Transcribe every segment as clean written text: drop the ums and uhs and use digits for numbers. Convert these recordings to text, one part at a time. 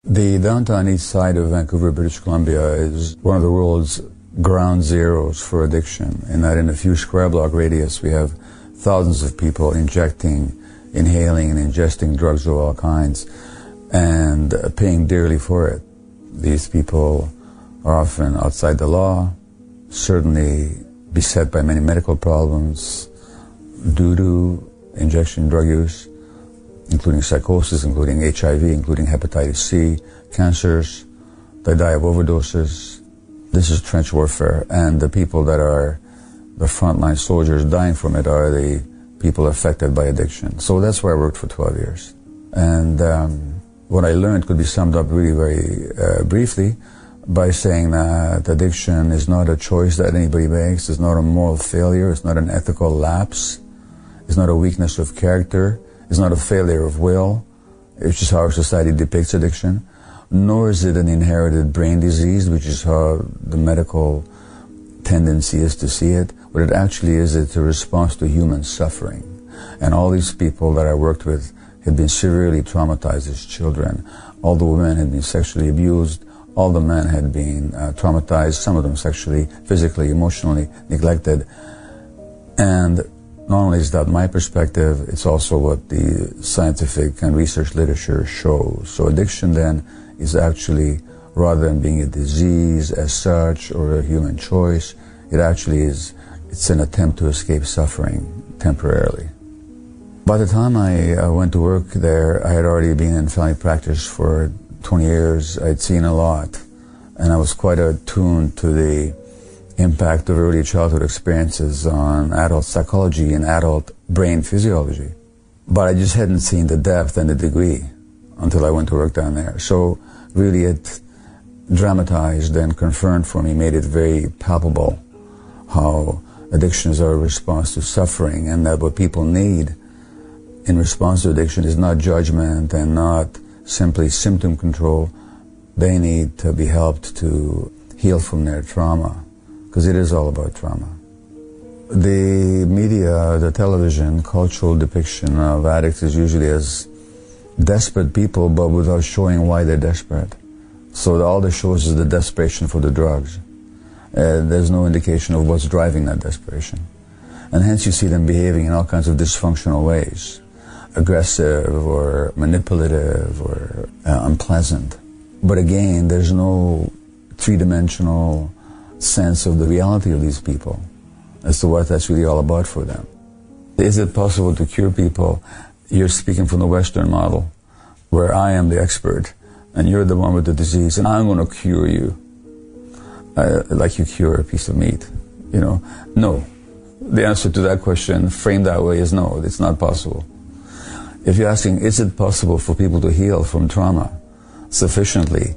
The downtown east side of Vancouver, British Columbia is one of the world's ground zeros for addiction, in that in a few square block radius we have thousands of people injecting, inhaling and ingesting drugs of all kinds and paying dearly for it. These people are often outside the law, certainly beset by many medical problems due to injection drug use, including psychosis, including HIV, including hepatitis C, cancers. They die of overdoses. This is trench warfare, and the people that are the frontline soldiers dying from it are the people affected by addiction. So that's where I worked for 12 years. And what I learned could be summed up really very briefly by saying that addiction is not a choice that anybody makes, it's not a moral failure, it's not an ethical lapse, it's not a weakness of character, it's not a failure of will, it's just how our society depicts addiction, nor is it an inherited brain disease, which is how the medical tendency is to see it. What it actually is, it's a response to human suffering. And all these people that I worked with had been severely traumatized as children. All the women had been sexually abused, all the men had been traumatized, some of them sexually, physically, emotionally neglected. And not only is that my perspective, it's also what the scientific and research literature shows. So addiction then is actually, rather than being a disease as such or a human choice, it actually is, it's an attempt to escape suffering temporarily. By the time I went to work there, I had already been in family practice for 20 years. I'd seen a lot, and I was quite attuned to the impact of early childhood experiences on adult psychology and adult brain physiology. But I just hadn't seen the depth and the degree until I went to work down there. So really it dramatized and confirmed for me, made it very palpable how addictions are a response to suffering, and that what people need in response to addiction is not judgment and not simply symptom control. They need to be helped to heal from their trauma, because it is all about trauma. The media, the television, cultural depiction of addicts is usually as desperate people, but without showing why they're desperate. So all that shows is the desperation for the drugs. There's no indication of what's driving that desperation. And hence you see them behaving in all kinds of dysfunctional ways, aggressive or manipulative or unpleasant. But again, there's no three-dimensional sense of the reality of these people as to what that's really all about for them. Is it possible to cure people? You're speaking from the Western model, where I am the expert and you're the one with the disease, and I'm going to cure you like you cure a piece of meat. No. The answer to that question, framed that way, is no, it's not possible. If you're asking, is it possible for people to heal from trauma sufficiently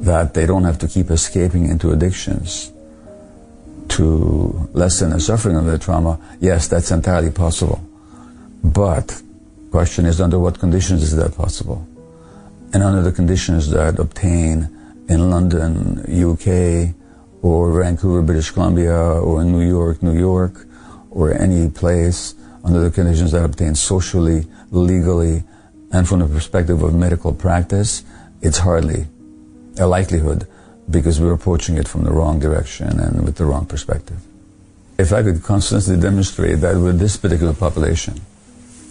that they don't have to keep escaping into addictions to lessen the suffering of their trauma? Yes, that's entirely possible. But the question is, under what conditions is that possible? And under the conditions that obtain in London, UK, or Vancouver, British Columbia, or in New York, or any place, under the conditions that obtain socially, legally, and from the perspective of medical practice, it's hardly a likelihood, because we're approaching it from the wrong direction and with the wrong perspective. If I could constantly demonstrate that with this particular population,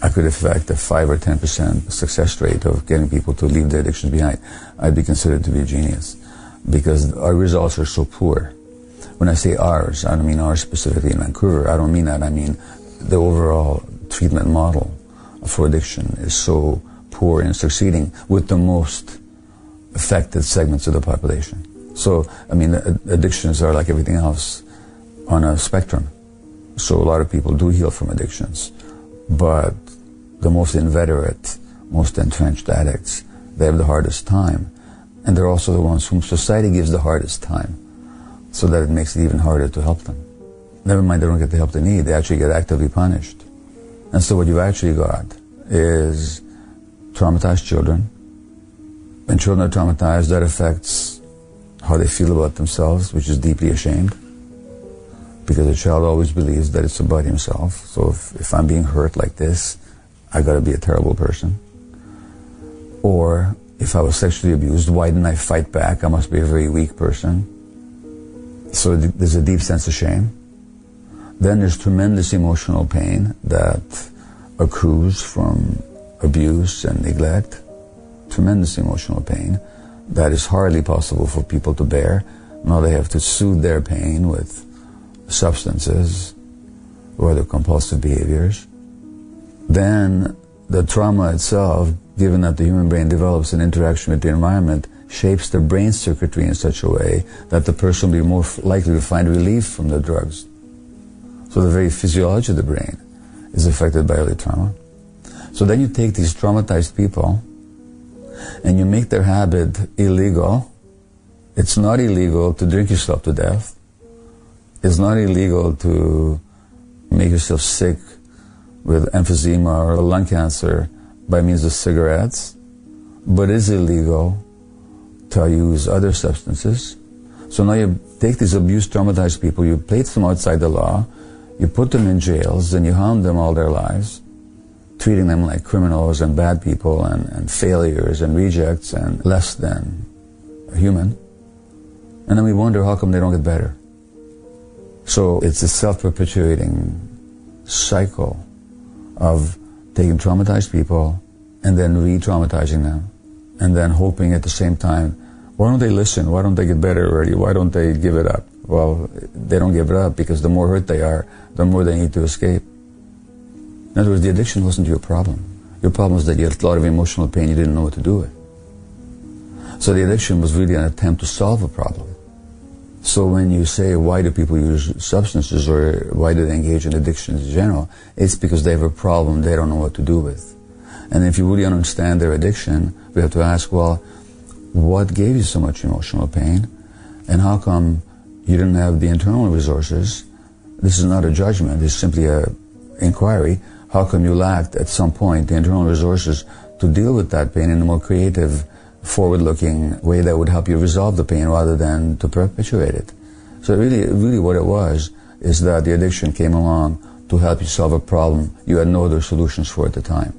I could affect a 5 or 10% success rate of getting people to leave their addictions behind, I'd be considered to be a genius, because our results are so poor. When I say ours, I don't mean ours specifically in Vancouver. I don't mean that. I mean the overall treatment model for addiction is so poor in succeeding with the most affected segments of the population. So, addictions are like everything else on a spectrum. So a lot of people do heal from addictions, but the most inveterate, most entrenched addicts, they have the hardest time. And they're also the ones whom society gives the hardest time, so that it makes it even harder to help them. Never mind they don't get the help they need, they actually get actively punished. And so what you've actually got is traumatized children. When children are traumatized, that affects how they feel about themselves, which is deeply ashamed, because a child always believes that it's about himself. So if I'm being hurt like this, I got to be a terrible person. Or If I was sexually abused, why didn't I fight back? I must be a very weak person. So there's a deep sense of shame. Then there's tremendous emotional pain that accrues from abuse and neglect. Tremendous emotional pain that is hardly possible for people to bear. Now they have to soothe their pain with substances or other compulsive behaviors. Then the trauma itself, given that the human brain develops an interaction with the environment, shapes the brain circuitry in such a way that the person will be more likely to find relief from the drugs. So the very physiology of the brain is affected by early trauma. So then you take these traumatized people and you make their habit illegal. It's not illegal to drink yourself to death. It's not illegal to make yourself sick with emphysema or lung cancer by means of cigarettes, but it's illegal to use other substances. So now you take these abused, traumatized people, you place them outside the law, you put them in jails, and you hound them all their lives, treating them like criminals and bad people and failures and rejects and less than human. And then we wonder how come they don't get better. So it's a self-perpetuating cycle of taking traumatized people and then re-traumatizing them and then hoping at the same time, why don't they listen? Why don't they get better already? Why don't they give it up? Well, they don't give it up because the more hurt they are, the more they need to escape. In other words, the addiction wasn't your problem. Your problem was that you had a lot of emotional pain, you didn't know what to do with. So the addiction was really an attempt to solve a problem. So when you say, why do people use substances or why do they engage in addictions in general, it's because they have a problem they don't know what to do with. And if you really understand their addiction, we have to ask, well, what gave you so much emotional pain? And how come you didn't have the internal resources? This is not a judgment, it's simply an inquiry. How come you lacked at some point the internal resources to deal with that pain in a more creative, forward-looking way that would help you resolve the pain rather than to perpetuate it? So really what it was is that the addiction came along to help you solve a problem you had no other solutions for at the time.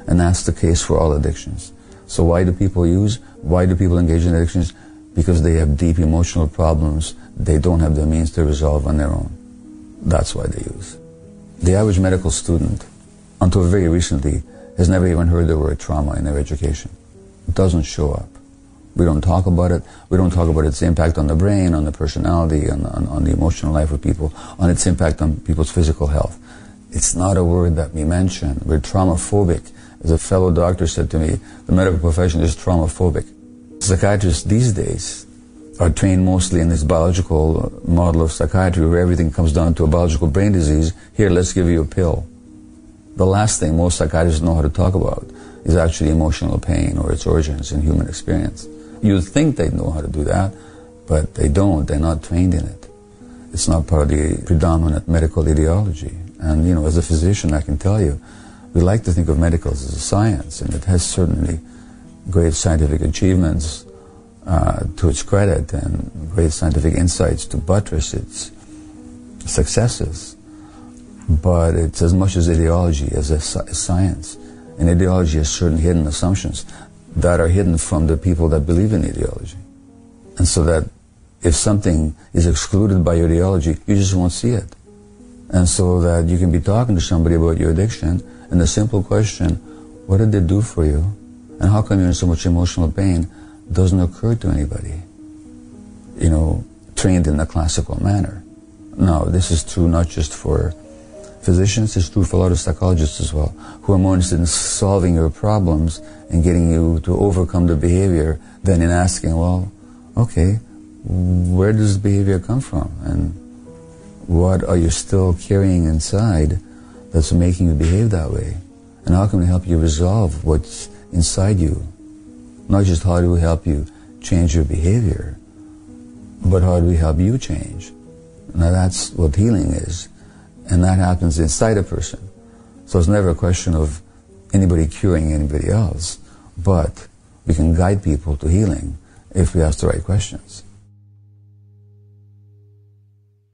And that's the case for all addictions. So why do people use? Why do people engage in addictions? Because they have deep emotional problems they don't have the means to resolve on their own. That's why they use. The average medical student, until very recently, has never even heard the word trauma in their education. It doesn't show up. We don't talk about it. We don't talk about its impact on the brain, on the personality, on the emotional life of people, on its impact on people's physical health. It's not a word that we mention. We're traumaphobic. As a fellow doctor said to me, the medical profession is traumaphobic. Psychiatrists these days are trained mostly in this biological model of psychiatry where everything comes down to a biological brain disease. Here, let's give you a pill. The last thing most psychiatrists know how to talk about is actually emotional pain or its origins in human experience. You'd think they know how to do that, but they don't. They're not trained in it. It's not part of the predominant medical ideology. And, you know, as a physician, I can tell you, we like to think of medicals as a science, and it has certainly great scientific achievements to its credit and great scientific insights to buttress its successes. But it's as much as ideology as science. And ideology has certain hidden assumptions that are hidden from the people that believe in ideology. And so that if something is excluded by your ideology, you just won't see it. And so that you can be talking to somebody about your addiction, and the simple question, what did they do for you? And how come you're in so much emotional pain? Doesn't occur to anybody, you know, trained in the classical manner. Now, this is true not just for physicians, it's true for a lot of psychologists as well, who are more interested in solving your problems and getting you to overcome the behavior than in asking, well, okay, where does the behavior come from? And what are you still carrying inside that's making you behave that way? And how can we help you resolve what's inside you? Not just how do we help you change your behavior, but how do we help you change? Now that's what healing is. And that happens inside a person. So it's never a question of anybody curing anybody else, but we can guide people to healing if we ask the right questions.